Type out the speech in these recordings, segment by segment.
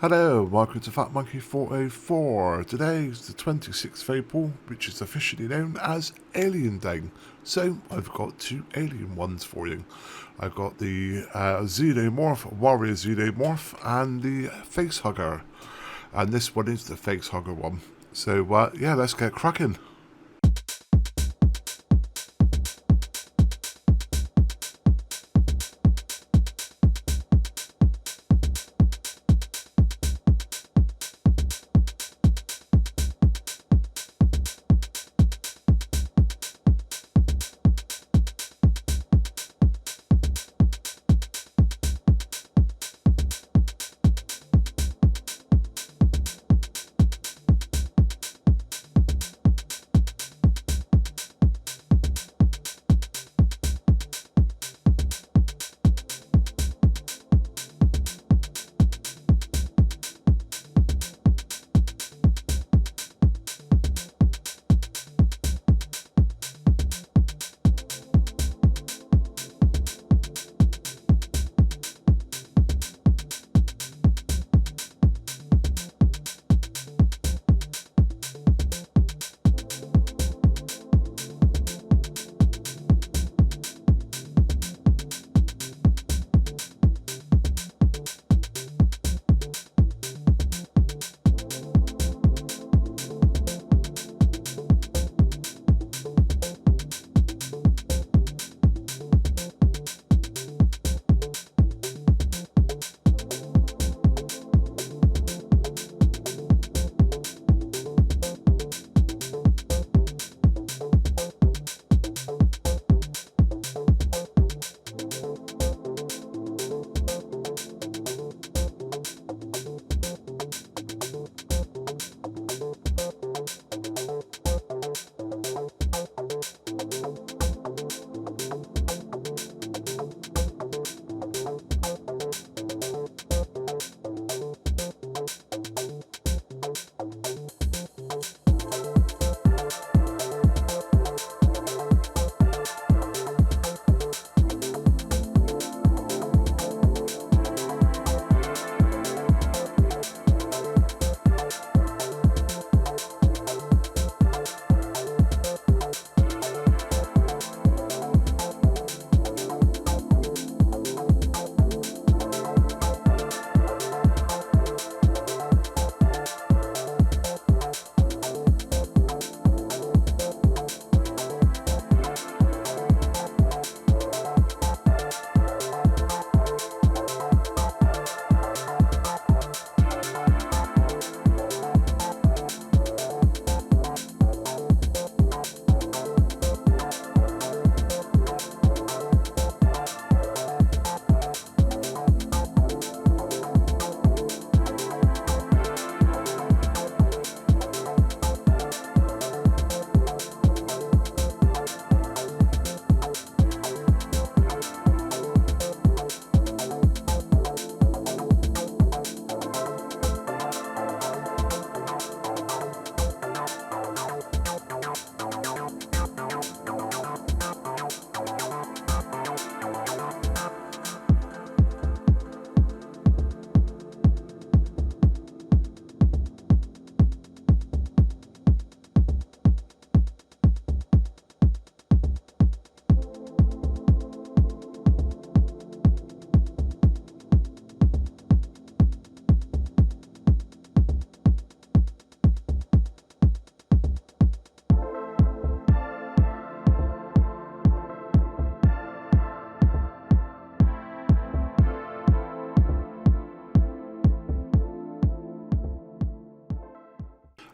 Hello, welcome to Fat Monkey 404. Today is the 26th of April, which is officially known as Alien Day. So, I've got two alien ones for you. I've got the Xenomorph, Warrior Xenomorph, and the Facehugger. And this one is the Facehugger one. So, yeah, let's get cracking.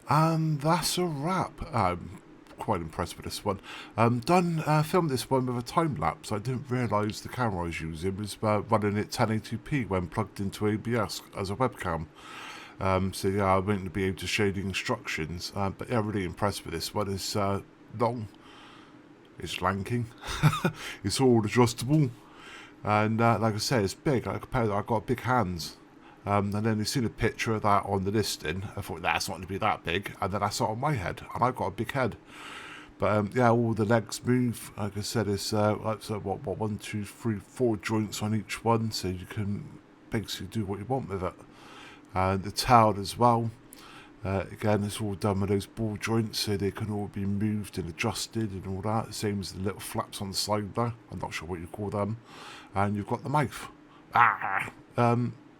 And that's a wrap. I'm quite impressed with this one. Filmed this one with a time lapse. I didn't realise the camera I was using was running at 1080p when plugged into ABS as a webcam. So yeah, I won't be able to show the instructions. But yeah, really impressed with this one. It's long, it's lanking, it's all adjustable, and like I said, it's big. I've got big hands. And then you seen a picture of that on the listing. I thought that's not going to be that big, and then I saw it on my head, and I've got a big head. But yeah, all the legs move. Like I said, it's like so what 1, 2, 3, 4 joints on each one, so you can basically do what you want with it. And the tail as well. Again, it's all done with those ball joints, so they can all be moved and adjusted and all that. Same as the little flaps on the side there. I'm not sure what you call them. And you've got the mouth.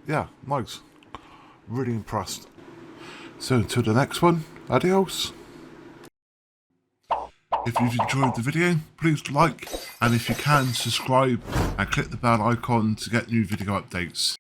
Yeah, nice. Really impressed. So until the next one, adios. If you've enjoyed the video, please like, and if you can, subscribe and click the bell icon to get new video updates.